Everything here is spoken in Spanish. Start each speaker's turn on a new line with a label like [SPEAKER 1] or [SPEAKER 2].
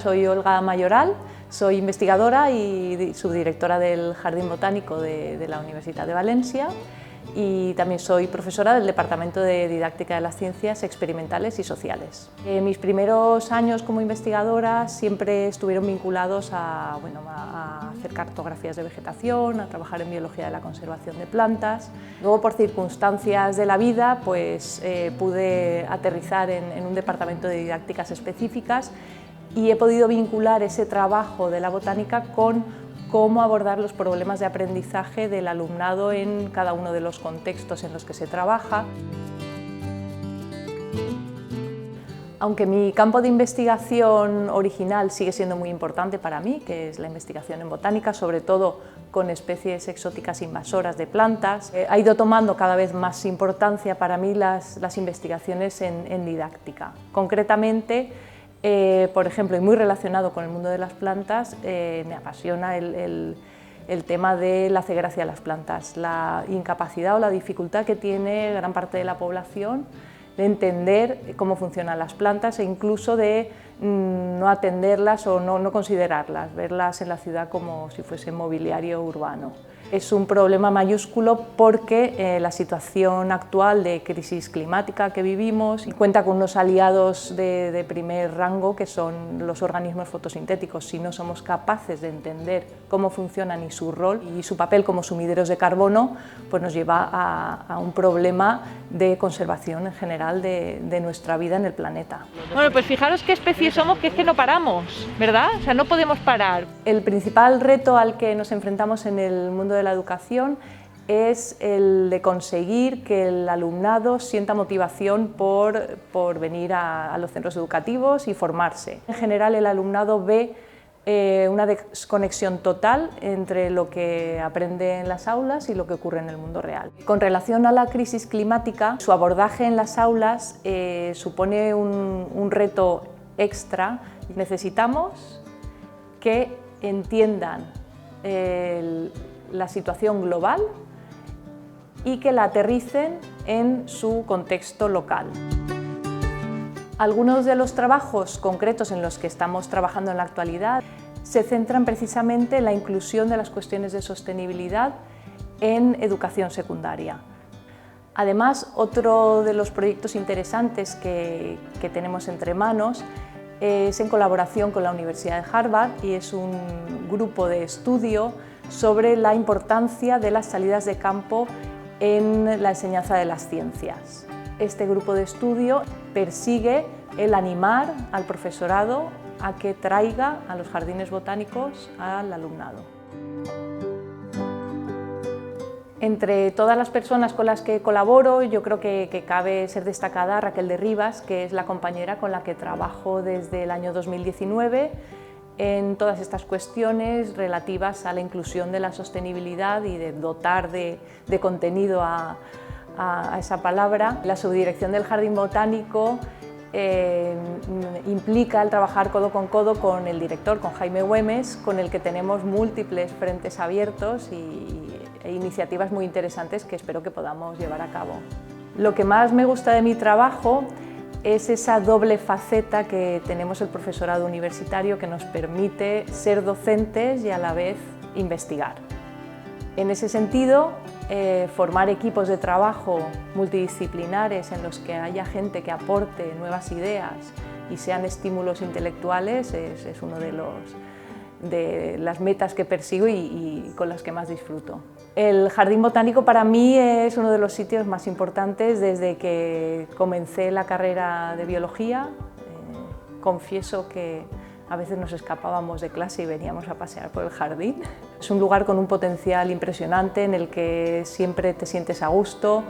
[SPEAKER 1] Soy Olga Mayoral, soy investigadora y subdirectora del Jardín Botánico de la Universitat de Valencia y también soy profesora del Departamento de Didáctica de las Ciencias Experimentales y Sociales. Mis primeros años como investigadora siempre estuvieron vinculados a hacer cartografías de vegetación, a trabajar en biología de la conservación de plantas. Luego, por circunstancias de la vida, pude aterrizar en un departamento de didácticas específicas y he podido vincular ese trabajo de la botánica con cómo abordar los problemas de aprendizaje del alumnado en cada uno de los contextos en los que se trabaja. Aunque mi campo de investigación original sigue siendo muy importante para mí, que es la investigación en botánica, sobre todo con especies exóticas invasoras de plantas, ha ido tomando cada vez más importancia para mí las investigaciones en didáctica. Concretamente, por ejemplo, y muy relacionado con el mundo de las plantas, me apasiona el tema de la ceguera hacia las plantas, la incapacidad o la dificultad que tiene gran parte de la población de entender cómo funcionan las plantas e incluso de no atenderlas o no considerarlas, verlas en la ciudad como si fuese mobiliario urbano. Es un problema mayúsculo porque la situación actual de crisis climática que vivimos cuenta con unos aliados de primer rango que son los organismos fotosintéticos. Si no somos capaces de entender cómo funcionan y su rol y su papel como sumideros de carbono, pues nos lleva a un problema de conservación en general de nuestra vida en el planeta.
[SPEAKER 2] Bueno, pues fijaros qué especie somos, que es que no paramos, ¿verdad? O sea, no podemos parar.
[SPEAKER 1] El principal reto al que nos enfrentamos en el mundo de la educación es el de conseguir que el alumnado sienta motivación por venir a los centros educativos y formarse. En general, el alumnado ve una desconexión total entre lo que aprende en las aulas y lo que ocurre en el mundo real. Con relación a la crisis climática, su abordaje en las aulas supone un reto extra. Necesitamos que entiendan la situación global y que la aterricen en su contexto local. Algunos de los trabajos concretos en los que estamos trabajando en la actualidad se centran precisamente en la inclusión de las cuestiones de sostenibilidad en educación secundaria. Además, otro de los proyectos interesantes que tenemos entre manos es en colaboración con la Universidad de Harvard y es un grupo de estudio sobre la importancia de las salidas de campo en la enseñanza de las ciencias. Este grupo de estudio persigue el animar al profesorado a que traiga a los jardines botánicos al alumnado. Entre todas las personas con las que colaboro, yo creo que cabe ser destacada Raquel de Rivas, que es la compañera con la que trabajo desde el año 2019 en todas estas cuestiones relativas a la inclusión de la sostenibilidad y de dotar de contenido a esa palabra. La subdirección del Jardín Botánico implica el trabajar codo con el director, con Jaime Güemes, con el que tenemos múltiples frentes abiertos e iniciativas muy interesantes que espero que podamos llevar a cabo. Lo que más me gusta de mi trabajo es esa doble faceta que tenemos el profesorado universitario que nos permite ser docentes y a la vez investigar. En ese sentido, formar equipos de trabajo multidisciplinares en los que haya gente que aporte nuevas ideas y sean estímulos intelectuales es uno de las metas que persigo y con las que más disfruto. El Jardín Botánico para mí es uno de los sitios más importantes desde que comencé la carrera de biología. Confieso que a veces nos escapábamos de clase y veníamos a pasear por el jardín. Es un lugar con un potencial impresionante en el que siempre te sientes a gusto.